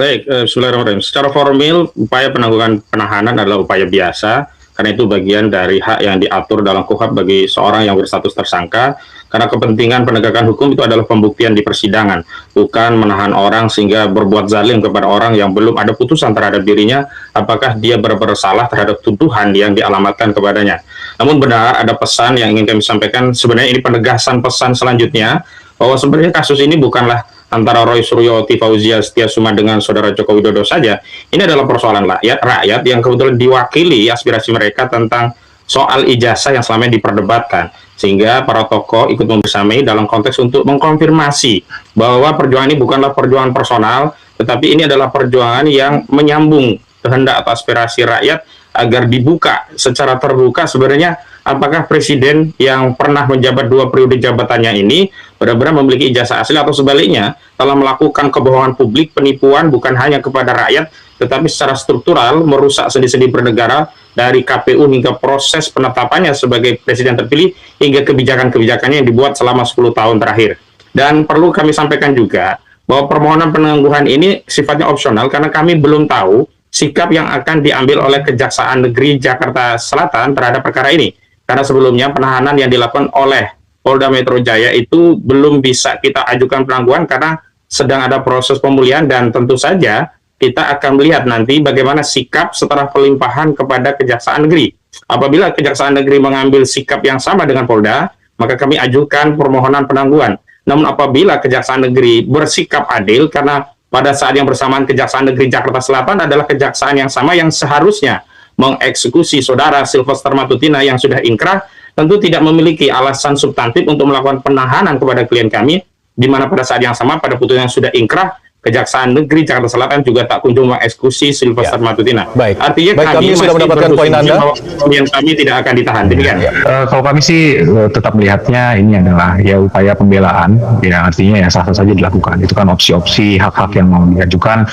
Baik, bismillahirrahmanirrahim. Secara formil, upaya penangguhan penahanan adalah upaya biasa, karena itu bagian dari hak yang diatur dalam KUHP bagi seorang yang berstatus tersangka, karena kepentingan penegakan hukum itu adalah pembuktian di persidangan, bukan menahan orang sehingga berbuat zalim kepada orang yang belum ada putusan terhadap dirinya, apakah dia bersalah terhadap tuduhan yang dialamatkan kepadanya. Namun benar, ada pesan yang ingin kami sampaikan, sebenarnya ini penegasan pesan selanjutnya, bahwa sebenarnya kasus ini bukanlah antara Roy Suryo, Fauzia Setiasuma dengan Saudara Joko Widodo saja. Ini adalah persoalan rakyat yang kebetulan diwakili aspirasi mereka tentang soal ijazah yang selama ini diperdebatkan. Sehingga para tokoh ikut membersamai dalam konteks untuk mengkonfirmasi bahwa perjuangan ini bukanlah perjuangan personal, tetapi ini adalah perjuangan yang menyambung kehendak atau aspirasi rakyat agar dibuka secara terbuka sebenarnya apakah presiden yang pernah menjabat 2 periode jabatannya ini benar-benar memiliki ijazah asli atau sebaliknya telah melakukan kebohongan publik, penipuan bukan hanya kepada rakyat tetapi secara struktural merusak sendi-sendi bernegara dari KPU hingga proses penetapannya sebagai presiden terpilih hingga kebijakan-kebijakannya yang dibuat selama 10 tahun terakhir. Dan perlu kami sampaikan juga bahwa permohonan penangguhan ini sifatnya opsional karena kami belum tahu sikap yang akan diambil oleh Kejaksaan Negeri Jakarta Selatan terhadap perkara ini. Karena sebelumnya penahanan yang dilakukan oleh Polda Metro Jaya itu belum bisa kita ajukan penangguhan karena sedang ada proses pemulihan dan tentu saja kita akan melihat nanti bagaimana sikap setelah pelimpahan kepada Kejaksaan Negeri. Apabila Kejaksaan Negeri mengambil sikap yang sama dengan Polda, maka kami ajukan permohonan penangguhan. Namun apabila Kejaksaan Negeri bersikap adil karena pada saat yang bersamaan Kejaksaan Negeri Jakarta Selatan adalah kejaksaan yang sama yang seharusnya mengeksekusi saudara Sylvester Matutina yang sudah inkrah, tentu tidak memiliki alasan substantif untuk melakukan penahanan kepada klien kami, di mana pada saat yang sama pada putusan yang sudah inkrah, Kejaksaan Negeri Jakarta Selatan juga tak kunjung mengeksekusi Sylvester Matutina. Baik. Artinya Baik, kami sudah mendapatkan poin Anda. Yang kami tidak akan ditahan. Demikian. Kalau kami sih tetap melihatnya ini adalah ya upaya pembelaan, ya artinya ya sah-sah saja dilakukan. Itu kan opsi-opsi hak-hak yang mau diajukan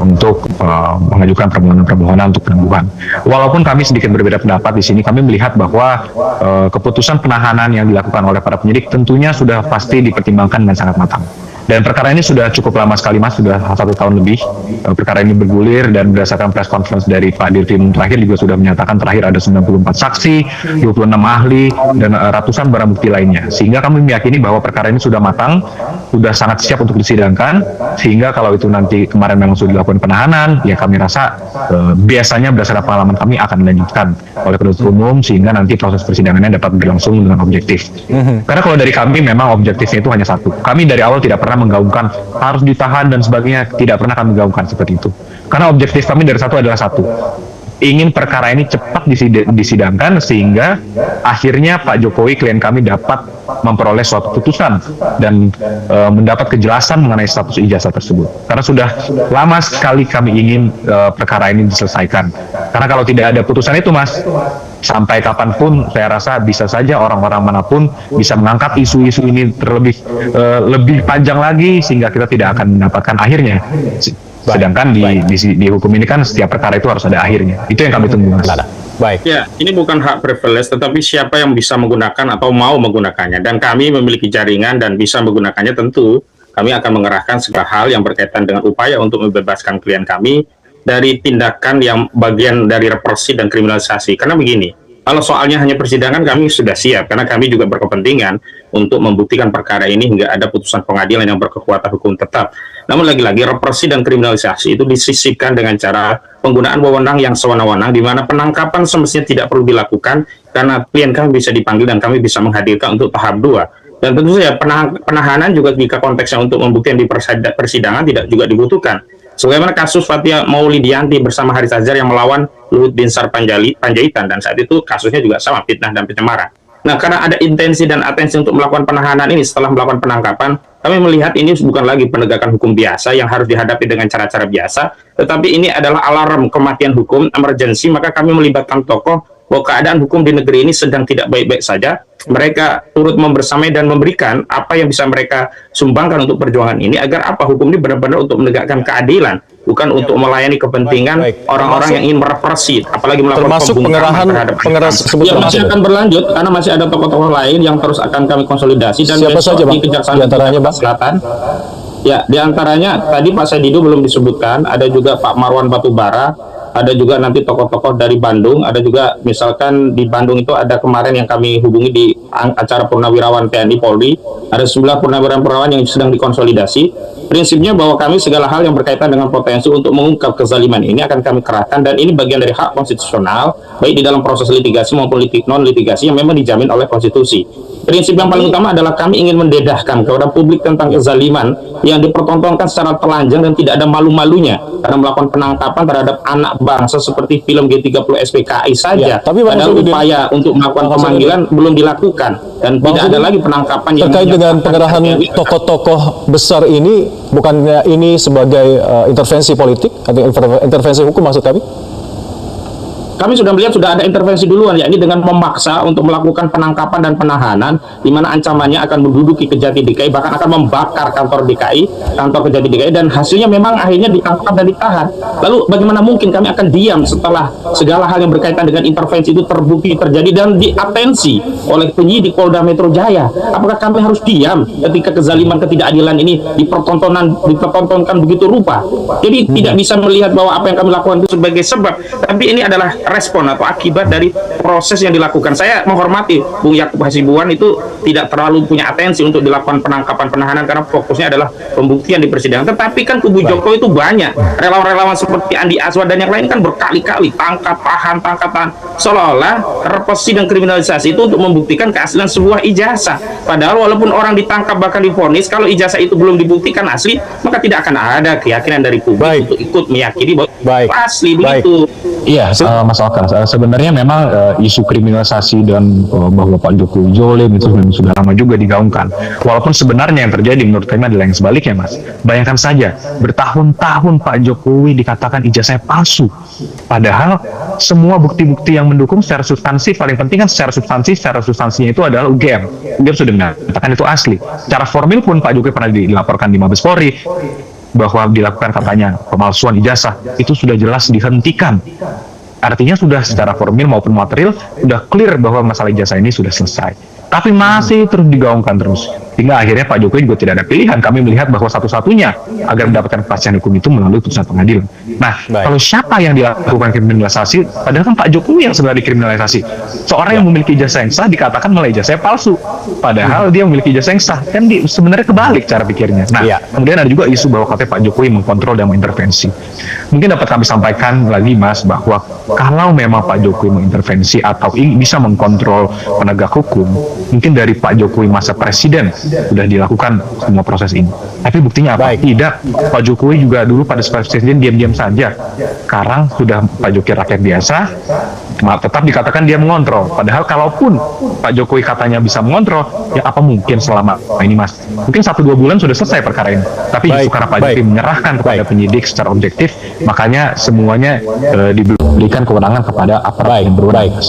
untuk mengajukan permohonan untuk penangguhan. Walaupun kami sedikit berbeda pendapat di sini, kami melihat bahwa keputusan penahanan yang dilakukan oleh para penyidik tentunya sudah pasti dipertimbangkan dengan sangat matang. Dan perkara ini sudah cukup lama sekali Mas, sudah 1 tahun lebih perkara ini bergulir, dan berdasarkan press conference dari Pak Dirkrim terakhir juga sudah menyatakan terakhir ada 94 saksi, 26 ahli, dan ratusan barang bukti lainnya. Sehingga kami meyakini bahwa perkara ini sudah matang, sudah sangat siap untuk disidangkan, sehingga kalau itu nanti kemarin memang sudah dilakukan penahanan, ya kami rasa biasanya berdasarkan pengalaman kami akan dilanjutkan oleh penuntut umum, sehingga nanti proses persidangannya dapat berlangsung dengan objektif. Karena kalau dari kami memang objektifnya itu hanya satu. Kami dari awal tidak pernah menggaungkan harus ditahan dan sebagainya, tidak pernah kami gaungkan seperti itu. Karena objektif kami dari satu adalah satu, ingin perkara ini cepat disidangkan sehingga akhirnya Pak Jokowi klien kami dapat memperoleh suatu putusan dan mendapat kejelasan mengenai status ijazah tersebut. Karena sudah lama sekali kami ingin perkara ini diselesaikan. Karena kalau tidak ada putusan itu Mas, sampai kapanpun saya rasa bisa saja orang-orang manapun bisa mengangkat isu-isu ini lebih panjang lagi sehingga kita tidak akan mendapatkan akhirnya. Sedangkan di hukum ini kan setiap perkara itu harus ada akhirnya. Itu yang kami tunggu Mas. Baik. Ya, ini bukan hak privilege, tetapi siapa yang bisa menggunakan atau mau menggunakannya. Dan kami memiliki jaringan dan bisa menggunakannya, tentu kami akan mengerahkan segala hal yang berkaitan dengan upaya untuk membebaskan klien kami dari tindakan yang bagian dari represi dan kriminalisasi. Karena begini, kalau soalnya hanya persidangan kami sudah siap, karena kami juga berkepentingan untuk membuktikan perkara ini hingga ada putusan pengadilan yang berkekuatan hukum tetap. Namun lagi-lagi represi dan kriminalisasi itu disisipkan dengan cara penggunaan wewenang yang sewenang-wenang, di mana penangkapan semestinya tidak perlu dilakukan karena klien kami bisa dipanggil dan kami bisa menghadirkan untuk tahap 2. Dan tentu saja penahanan juga jika konteksnya untuk membuktikan di persidangan tidak juga dibutuhkan. Sebagaimana kasus Fathia Maulidiyanti bersama Haris Azhar yang melawan Luhut Binsar Panjaitan, dan saat itu kasusnya juga sama, fitnah dan pencemaran. Nah, karena ada intensi dan atensi untuk melakukan penahanan ini setelah melakukan penangkapan, kami melihat ini bukan lagi penegakan hukum biasa yang harus dihadapi dengan cara-cara biasa, tetapi ini adalah alarm kematian hukum, emergency. Maka kami melibatkan tokoh bahwa keadaan hukum di negeri ini sedang tidak baik-baik saja. Mereka turut membersamai dan memberikan apa yang bisa mereka sumbangkan untuk perjuangan ini, agar apa hukum ini benar-benar untuk menegakkan keadilan, bukan untuk melayani kepentingan orang-orang yang ingin merepresi, apalagi melakukan pembungkaman terhadap ya, masih akan berlanjut karena masih ada tokoh-tokoh lain yang terus akan kami konsolidasi dan siapa besok saja, Bang? di Kejaksaan Di antaranya, Bang? Selatan Ya, diantaranya tadi Pak Sedido belum disebutkan, ada juga Pak Marwan Batubara, ada juga nanti tokoh-tokoh dari Bandung, ada juga misalkan di Bandung itu ada kemarin yang kami hubungi di acara Purnawirawan TNI Polri, ada 9 purnawirawan yang sedang dikonsolidasi. Prinsipnya bahwa kami segala hal yang berkaitan dengan potensi untuk mengungkap kezaliman ini akan kami kerahkan, dan ini bagian dari hak konstitusional baik di dalam proses litigasi maupun non litigasi yang memang dijamin oleh konstitusi. Prinsip yang paling utama adalah kami ingin mendedahkan kepada publik tentang kezaliman yang dipertontonkan secara telanjang dan tidak ada malu-malunya karena melakukan penangkapan terhadap anak bangsa seperti film G30 SPKI saja. Ya, tapi padahal upaya untuk melakukan pemanggilan belum dilakukan dan tidak ada lagi penangkapan yang terkait dengan pengerahan tokoh-tokoh besar ini, bukannya ini sebagai intervensi politik atau intervensi hukum maksud kami? Kami sudah melihat sudah ada intervensi duluan, yakni dengan memaksa untuk melakukan penangkapan dan penahanan, di mana ancamannya akan menduduki Kejati DKI, bahkan akan membakar kantor DKI, kantor Kejati DKI, dan hasilnya memang akhirnya ditangkap dan ditahan. Lalu bagaimana mungkin kami akan diam setelah segala hal yang berkaitan dengan intervensi itu terbukti terjadi dan diatensi oleh penyidik Polda Metro Jaya? Apakah kami harus diam ketika kezaliman ketidakadilan ini dipertontonkan begitu rupa? Jadi tidak bisa melihat bahwa apa yang kami lakukan itu sebagai sebab, tapi ini adalah respon atau akibat dari proses yang dilakukan. Saya menghormati Bung Yakub Hasibuan itu tidak terlalu punya atensi untuk dilakukan penangkapan penahanan karena fokusnya adalah pembuktian di persidangan. Tetapi kan kubu Jokowi itu banyak relawan-relawan seperti Andi Azwar dan yang lain kan berkali-kali tangkap tahan, seolah-olah represi dan kriminalisasi itu untuk membuktikan keaslian sebuah ijazah. Padahal walaupun orang ditangkap bahkan divonis, kalau ijazah itu belum dibuktikan asli, maka tidak akan ada keyakinan dari publik untuk ikut meyakini bahwa asli begitu. Iya, Mas Alkar, sebenarnya memang isu kriminalisasi dan bahwa Pak Jokowi jolim itu sudah lama juga digaungkan. Walaupun sebenarnya yang terjadi menurut kami adalah yang sebaliknya, Mas. Bayangkan saja, bertahun-tahun Pak Jokowi dikatakan ijazahnya palsu. Padahal semua bukti-bukti yang mendukung secara substansi, paling penting kan secara substansinya itu adalah UGM. UGM sudah mengatakan itu asli. Secara formil pun Pak Jokowi pernah dilaporkan di Mabes Polri bahwa dilakukan katanya pemalsuan ijazah, itu sudah jelas dihentikan. Artinya sudah secara formil maupun material sudah clear bahwa masalah ijazah ini sudah selesai. Tapi masih terus digaungkan terus. Hingga akhirnya Pak Jokowi juga tidak ada pilihan. Kami melihat bahwa satu-satunya agar mendapatkan kepastian hukum itu melalui putusan pengadilan. Nah, kalau siapa yang dilakukan kriminalisasi, padahal kan Pak Jokowi yang sebenarnya dikriminalisasi. Seorang yang memiliki ijazah yang sah dikatakan malah ijazahnya palsu. Padahal dia memiliki ijazah yang sah. Kan sebenarnya kebalik cara pikirnya. Nah, kemudian ada juga isu bahwa katanya Pak Jokowi mengkontrol dan mengintervensi. Mungkin dapat kami sampaikan lagi, Mas, bahwa kalau memang Pak Jokowi mengintervensi atau bisa mengkontrol penegak hukum, mungkin dari Pak Jokowi masa presiden sudah dilakukan semua proses ini. Tapi buktinya apa? Tidak. Pak Jokowi juga dulu pada presiden diam-diam saja. Sekarang sudah Pak Jokowi rakyat biasa, tetap dikatakan dia mengontrol. Padahal kalaupun Pak Jokowi katanya bisa mengontrol, ya apa mungkin selama ini, Mas? Mungkin 1-2 bulan sudah selesai perkara ini. Tapi justru karena Pak Jokowi menyerahkan kepada penyidik secara objektif, makanya semuanya diberikan kewenangan kepada aparat yang berwenang.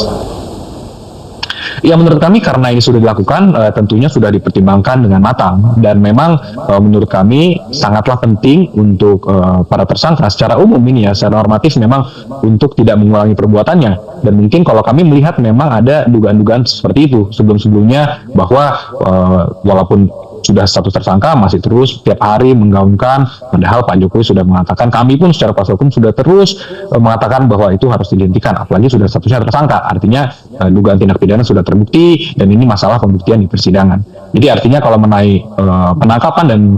Ya, menurut kami karena ini sudah dilakukan, tentunya sudah dipertimbangkan dengan matang, dan memang menurut kami sangatlah penting untuk para tersangka secara umum ini ya, secara normatif memang untuk tidak mengulangi perbuatannya. Dan mungkin kalau kami melihat memang ada dugaan-dugaan seperti itu sebelum-sebelumnya, bahwa walaupun sudah status tersangka masih terus setiap hari menggaungkan, padahal Pak Jokowi sudah mengatakan, kami pun secara kuasa hukum sudah terus mengatakan bahwa itu harus dihentikan, apalagi sudah statusnya tersangka, artinya dugaan tindak pidana sudah terbukti dan ini masalah pembuktian di persidangan. Jadi artinya kalau mengenai penangkapan dan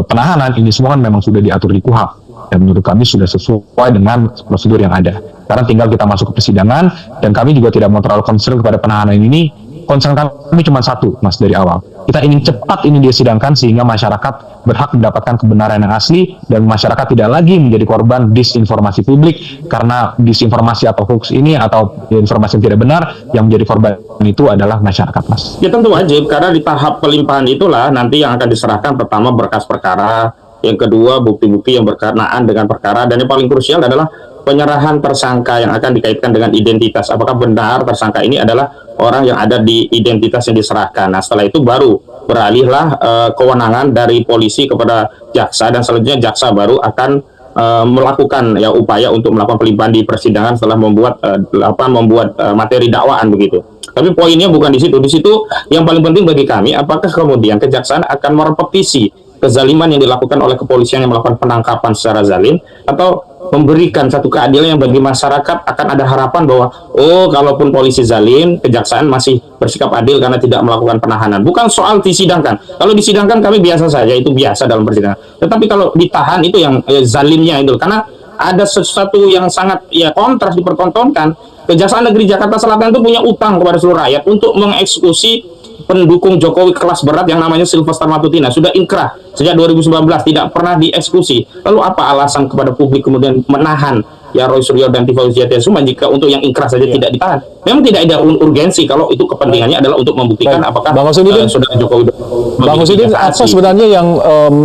penahanan ini semua kan memang sudah diatur di KUHP, dan menurut kami sudah sesuai dengan prosedur yang ada. Sekarang tinggal kita masuk ke persidangan, dan kami juga tidak mau terlalu concern kepada penahanan ini. Concern kami cuma satu, Mas, dari awal. Kita ingin cepat ini disidangkan sehingga masyarakat berhak mendapatkan kebenaran yang asli, dan masyarakat tidak lagi menjadi korban disinformasi publik, karena disinformasi atau hoax ini atau informasi yang tidak benar, yang menjadi korban itu adalah masyarakat, Mas. Ya tentu wajib, karena di tahap pelimpahan itulah nanti yang akan diserahkan pertama berkas perkara, yang kedua bukti-bukti yang berkenaan dengan perkara, dan yang paling krusial adalah penyerahan tersangka yang akan dikaitkan dengan identitas. Apakah benar tersangka ini adalah orang yang ada di identitas yang diserahkan. Nah, setelah itu baru beralihlah kewenangan dari polisi kepada jaksa, dan selanjutnya jaksa baru akan melakukan ya upaya untuk melakukan pelimpahan di persidangan setelah membuat materi dakwaan begitu. Tapi poinnya bukan di situ. Di situ yang paling penting bagi kami, apakah kemudian kejaksaan akan merepetisi kezaliman yang dilakukan oleh kepolisian yang melakukan penangkapan secara zalim, atau memberikan satu keadilan yang bagi masyarakat akan ada harapan bahwa kalaupun polisi zalim, kejaksaan masih bersikap adil karena tidak melakukan penahanan. Bukan soal disidangkan. Kalau disidangkan kami biasa saja, itu biasa dalam persidangan. Tetapi kalau ditahan itu yang zalimnya itu, karena ada sesuatu yang sangat kontras dipertontonkan. Kejaksaan Negeri Jakarta Selatan itu punya utang kepada seluruh rakyat untuk mengeksekusi pendukung Jokowi kelas berat yang namanya Sylvester Matutina. Sudah inkrah sejak 2019, tidak pernah dieksekusi. Lalu apa alasan kepada publik kemudian menahan Roy Suryo dan Tifauzi Jatiyasuma jika untuk yang inkrah saja tidak ditahan? Memang tidak ada urgensi kalau itu kepentingannya adalah untuk membuktikan apakah saudara Jokowi. Bang Husinudin, apa sebenarnya yang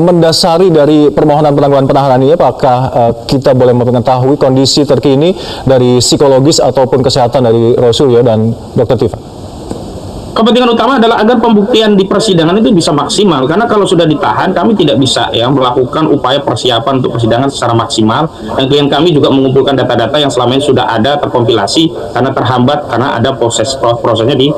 mendasari dari permohonan penangguhan penahanan ini? Apakah kita boleh mengetahui kondisi terkini dari psikologis ataupun kesehatan dari Roy Suryo dan Dr. Tiva? Kepentingan utama adalah agar pembuktian di persidangan itu bisa maksimal, karena kalau sudah ditahan kami tidak bisa melakukan upaya persiapan untuk persidangan secara maksimal, dan klien kami juga mengumpulkan data-data yang selama ini sudah ada terkompilasi karena terhambat karena ada prosesnya di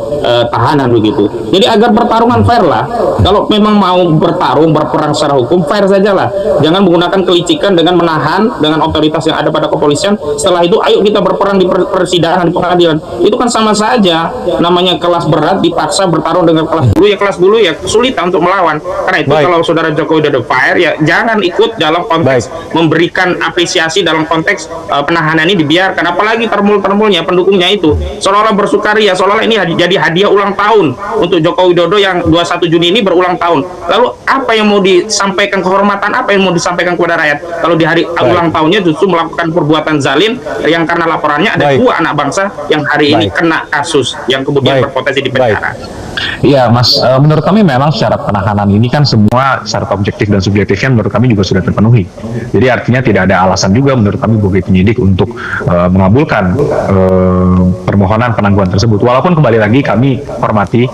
tahanan begitu. Jadi agar pertarungan fair lah, kalau memang mau berperang secara hukum fair sajalah, jangan menggunakan kelicikan dengan menahan dengan otoritas yang ada pada kepolisian, setelah itu ayo kita berperang di persidangan di pengadilan. Itu kan sama saja, namanya kelas berat dipaksa bertarung dengan kelas bulu ya kesulitan untuk melawan. Karena itu kalau saudara Jokowi udah fire ya jangan ikut dalam konteks memberikan apresiasi dalam konteks penahanan ini dibiarkan, apalagi termul-termulnya pendukungnya itu seolah-olah bersukaria, seolah-olah ini jadi hadiah ulang tahun untuk Joko Widodo yang 21 Juni ini berulang tahun. Lalu apa yang mau disampaikan, kehormatan apa yang mau disampaikan kepada rakyat kalau di hari ulang tahunnya justru melakukan perbuatan zalim yang karena laporannya ada dua anak bangsa yang hari ini kena kasus yang kemudian berpotensi dipenjara. Iya, Mas. Menurut kami memang syarat penahanan ini kan semua syarat objektif dan subjektifnya menurut kami juga sudah terpenuhi. Jadi artinya tidak ada alasan juga menurut kami bagi penyidik untuk mengabulkan permohonan penangguhan tersebut. Walaupun kembali lagi kami hormati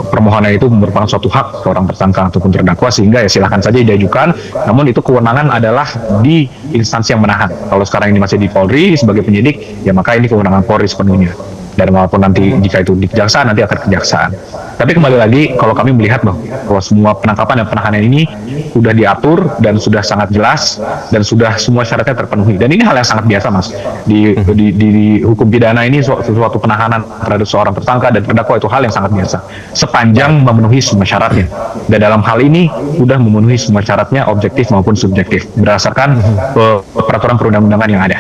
permohonan itu merupakan suatu hak seorang tersangka ataupun terdakwa, sehingga ya silahkan saja diajukan. Namun itu kewenangan adalah di instansi yang menahan. Kalau sekarang ini masih di Polri sebagai penyidik, ya maka ini kewenangan Polri sepenuhnya. Dan walaupun nanti jika itu di kejaksaan, nanti akan kejaksaan. Tapi kembali lagi, kalau kami melihat bahwa semua penangkapan dan penahanan ini sudah diatur dan sudah sangat jelas dan sudah semua syaratnya terpenuhi. Dan ini hal yang sangat biasa, Mas. Di hukum pidana ini suatu penahanan terhadap seorang tersangka dan terdakwa itu hal yang sangat biasa. Sepanjang memenuhi semua syaratnya. Dan dalam hal ini sudah memenuhi semua syaratnya objektif maupun subjektif berdasarkan peraturan perundang-undangan yang ada.